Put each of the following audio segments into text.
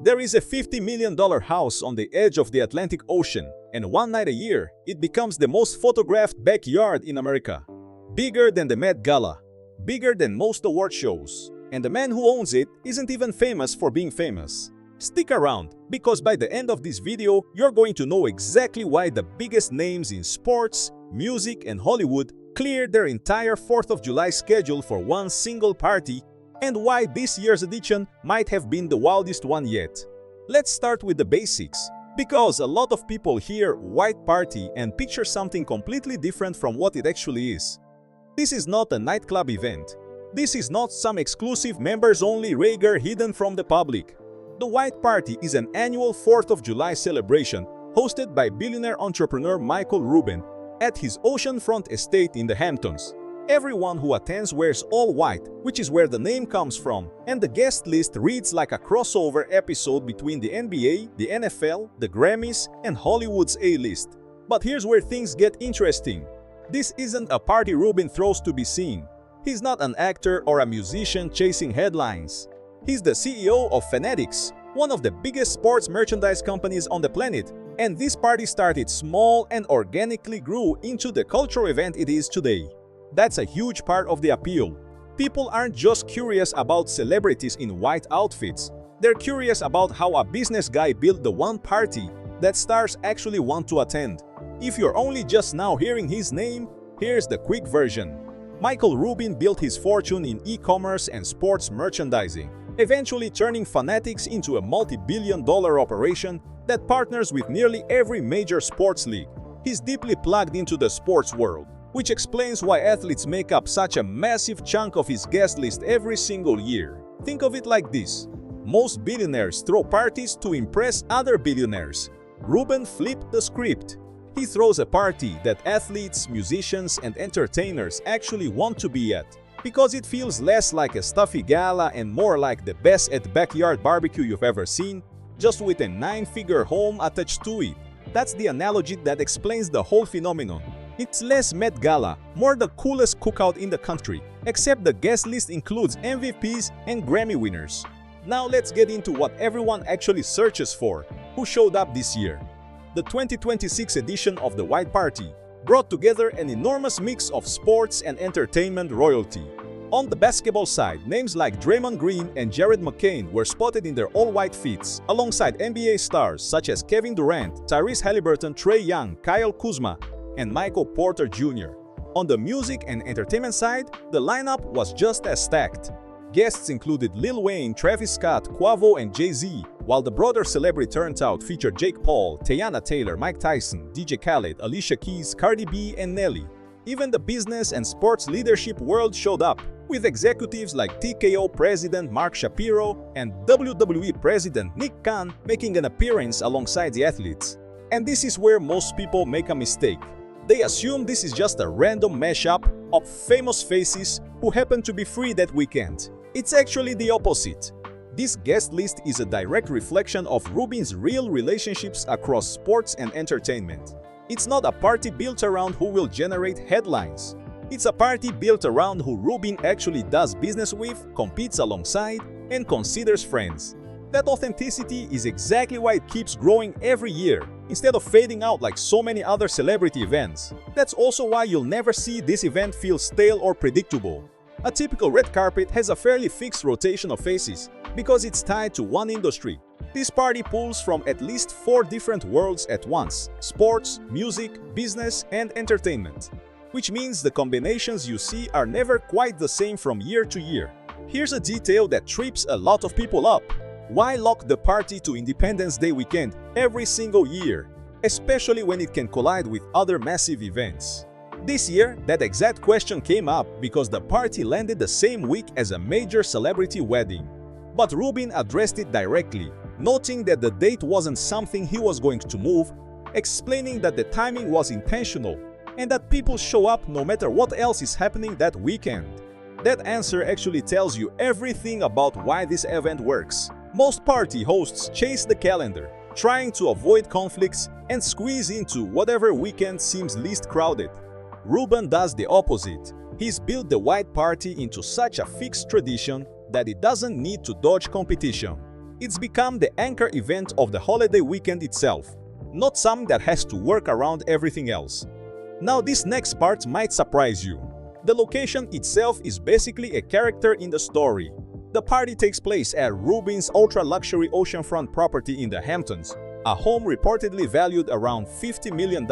There is a $50 million house on the edge of the Atlantic Ocean, and one night a year, it becomes the most photographed backyard in America. Bigger than the Met Gala, bigger than most award shows, and the man who owns it isn't even famous for being famous. Stick around, because by the end of this video, you're going to know exactly why the biggest names in sports, music, and Hollywood cleared their entire 4th of July schedule for one single party, and why this year's edition might have been the wildest one yet. Let's start with the basics, because a lot of people hear white party and picture something completely different from what it actually is. This is not a nightclub event. This is not some exclusive members-only rager hidden from the public. The White Party is an annual 4th of July celebration hosted by billionaire entrepreneur Michael Rubin at his oceanfront estate in the Hamptons. Everyone who attends wears all white, which is where the name comes from, and the guest list reads like a crossover episode between the NBA, the NFL, the Grammys, and Hollywood's A-list. But here's where things get interesting. This isn't a party Rubin throws to be seen. He's not an actor or a musician chasing headlines. He's the CEO of Fanatics, one of the biggest sports merchandise companies on the planet, and this party started small and organically grew into the cultural event it is today. That's a huge part of the appeal. People aren't just curious about celebrities in white outfits. They're curious about how a business guy built the one party that stars actually want to attend. If you're only just now hearing his name, here's the quick version. Michael Rubin built his fortune in e-commerce and sports merchandising, eventually turning Fanatics into a multi-billion-dollar operation that partners with nearly every major sports league. He's deeply plugged into the sports world, which explains why athletes make up such a massive chunk of his guest list every single year. Think of it like this. Most billionaires throw parties to impress other billionaires. Rubin flipped the script. He throws a party that athletes, musicians, and entertainers actually want to be at, because it feels less like a stuffy gala and more like the best at backyard barbecue you've ever seen, just with a 9-figure home attached to it. That's the analogy that explains the whole phenomenon. It's less Met Gala, more the coolest cookout in the country, except the guest list includes MVPs and Grammy winners. Now let's get into what everyone actually searches for, who showed up this year. The 2026 edition of the White Party brought together an enormous mix of sports and entertainment royalty. On the basketball side, names like Draymond Green and Jared McCain were spotted in their all-white fits, alongside NBA stars such as Kevin Durant, Tyrese Haliburton, Trae Young, Kyle Kuzma, and Michael Porter Jr. On the music and entertainment side, the lineup was just as stacked. Guests included Lil Wayne, Travis Scott, Quavo, and Jay-Z, while the broader celebrity turnout featured Jake Paul, Teyana Taylor, Mike Tyson, DJ Khaled, Alicia Keys, Cardi B, and Nelly. Even the business and sports leadership world showed up, with executives like TKO President Mark Shapiro and WWE President Nick Khan making an appearance alongside the athletes. And this is where most people make a mistake. They assume this is just a random mashup of famous faces who happen to be free that weekend. It's actually the opposite. This guest list is a direct reflection of Rubin's real relationships across sports and entertainment. It's not a party built around who will generate headlines. It's a party built around who Rubin actually does business with, competes alongside, and considers friends. That authenticity is exactly why it keeps growing every year, instead of fading out like so many other celebrity events. That's also why you'll never see this event feel stale or predictable. A typical red carpet has a fairly fixed rotation of faces, because it's tied to one industry. This party pulls from at least 4 different worlds at once: sports, music, business, and entertainment. Which means the combinations you see are never quite the same from year to year. Here's a detail that trips a lot of people up. Why lock the party to Independence Day weekend every single year, especially when it can collide with other massive events? This year, that exact question came up because the party landed the same week as a major celebrity wedding. But Rubin addressed it directly, noting that the date wasn't something he was going to move, explaining that the timing was intentional and that people show up no matter what else is happening that weekend. That answer actually tells you everything about why this event works. Most party hosts chase the calendar, trying to avoid conflicts and squeeze into whatever weekend seems least crowded. Rubin does the opposite. He's built the White Party into such a fixed tradition that it doesn't need to dodge competition. It's become the anchor event of the holiday weekend itself, not something that has to work around everything else. Now this next part might surprise you. The location itself is basically a character in the story. The party takes place at Rubin's ultra-luxury oceanfront property in the Hamptons, a home reportedly valued around $50 million,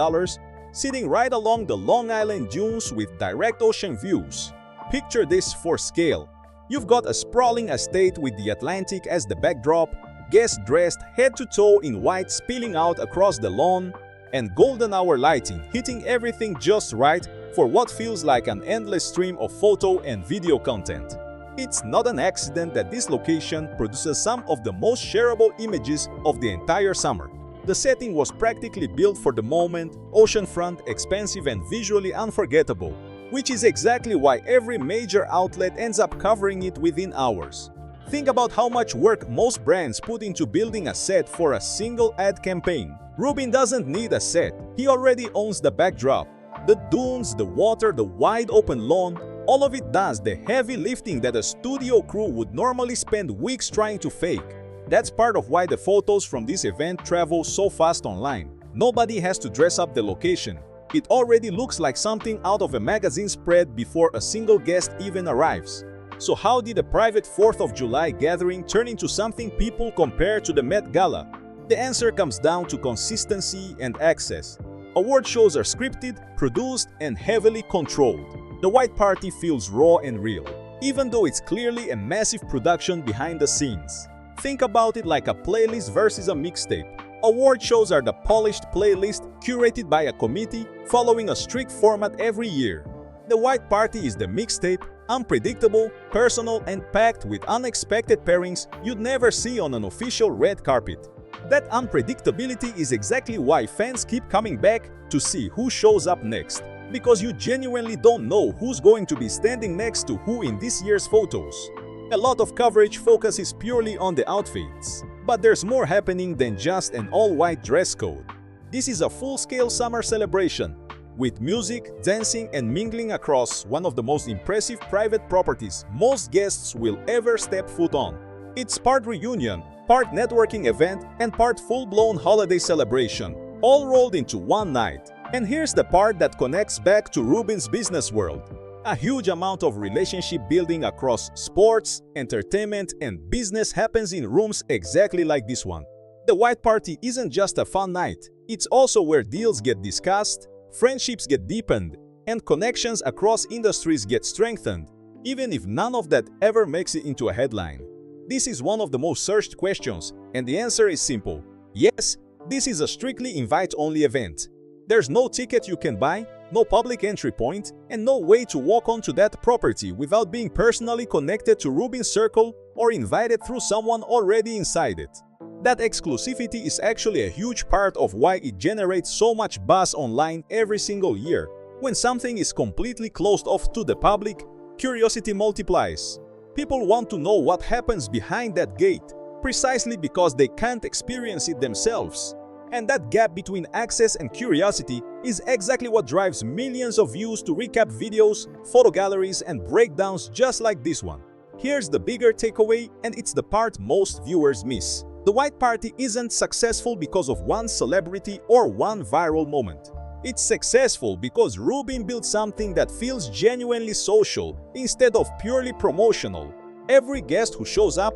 sitting right along the Long Island dunes with direct ocean views. Picture this for scale. You've got a sprawling estate with the Atlantic as the backdrop, guests dressed head to toe in white spilling out across the lawn, and golden hour lighting hitting everything just right for what feels like an endless stream of photo and video content. It's not an accident that this location produces some of the most shareable images of the entire summer. The setting was practically built for the moment, oceanfront, expensive and visually unforgettable, which is exactly why every major outlet ends up covering it within hours. Think about how much work most brands put into building a set for a single ad campaign. Rubin doesn't need a set, he already owns the backdrop. The dunes, the water, the wide open lawn, all of it does the heavy lifting that a studio crew would normally spend weeks trying to fake. That's part of why the photos from this event travel so fast online. Nobody has to dress up the location. It already looks like something out of a magazine spread before a single guest even arrives. So how did a private 4th of July gathering turn into something people compare to the Met Gala? The answer comes down to consistency and access. Award shows are scripted, produced, and heavily controlled. The White Party feels raw and real, even though it's clearly a massive production behind the scenes. Think about it like a playlist versus a mixtape. Award shows are the polished playlist curated by a committee following a strict format every year. The White Party is the mixtape, unpredictable, personal, and packed with unexpected pairings you'd never see on an official red carpet. That unpredictability is exactly why fans keep coming back to see who shows up next, because you genuinely don't know who's going to be standing next to who in this year's photos. A lot of coverage focuses purely on the outfits, but there's more happening than just an all-white dress code. This is a full-scale summer celebration, with music, dancing, and mingling across one of the most impressive private properties most guests will ever step foot on. It's part reunion, part networking event, and part full-blown holiday celebration, all rolled into one night. And here's the part that connects back to Rubin's business world. A huge amount of relationship building across sports, entertainment, and business happens in rooms exactly like this one. The White Party isn't just a fun night, it's also where deals get discussed, friendships get deepened, and connections across industries get strengthened, even if none of that ever makes it into a headline. This is one of the most searched questions, and the answer is simple. Yes, this is a strictly invite-only event. There's no ticket you can buy, no public entry point, and no way to walk onto that property without being personally connected to Rubin's circle or invited through someone already inside it. That exclusivity is actually a huge part of why it generates so much buzz online every single year. When something is completely closed off to the public, curiosity multiplies. People want to know what happens behind that gate, precisely because they can't experience it themselves. And that gap between access and curiosity is exactly what drives millions of views to recap videos, photo galleries, and breakdowns just like this one. Here's the bigger takeaway, and it's the part most viewers miss. The White Party isn't successful because of one celebrity or one viral moment. It's successful because Rubin built something that feels genuinely social instead of purely promotional. Every guest who shows up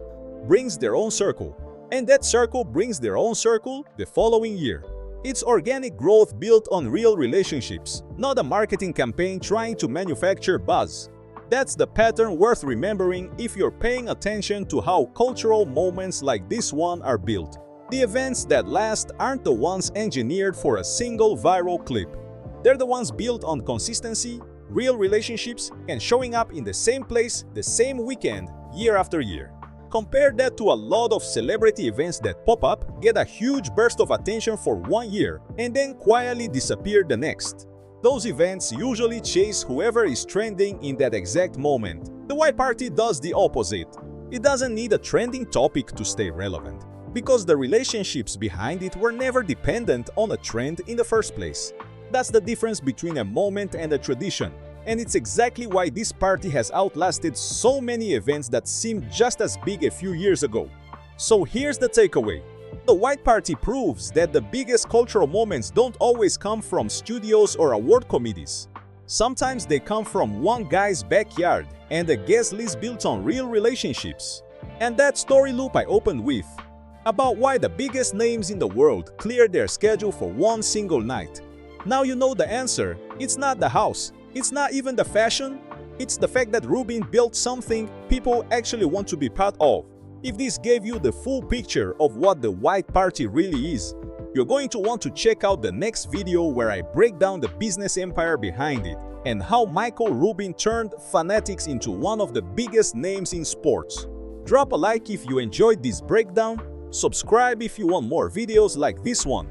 brings their own circle, and that circle brings their own circle the following year. It's organic growth built on real relationships, not a marketing campaign trying to manufacture buzz. That's the pattern worth remembering if you're paying attention to how cultural moments like this one are built. The events that last aren't the ones engineered for a single viral clip. They're the ones built on consistency, real relationships, and showing up in the same place, the same weekend, year after year. Compare that to a lot of celebrity events that pop up, get a huge burst of attention for one year, and then quietly disappear the next. Those events usually chase whoever is trending in that exact moment. The White Party does the opposite. It doesn't need a trending topic to stay relevant, because the relationships behind it were never dependent on a trend in the first place. That's the difference between a moment and a tradition. And it's exactly why this party has outlasted so many events that seemed just as big a few years ago. So here's the takeaway. The white party proves that the biggest cultural moments don't always come from studios or award committees. Sometimes they come from one guy's backyard and a guest list built on real relationships. And that story loop I opened with, about why the biggest names in the world cleared their schedule for one single night. Now you know the answer. It's not the house. It's not even the fashion. It's the fact that Rubin built something people actually want to be part of. If this gave you the full picture of what the white party really is, you're going to want to check out the next video where I break down the business empire behind it and how Michael Rubin turned fanatics into one of the biggest names in sports. Drop a like if you enjoyed this breakdown, subscribe if you want more videos like this one.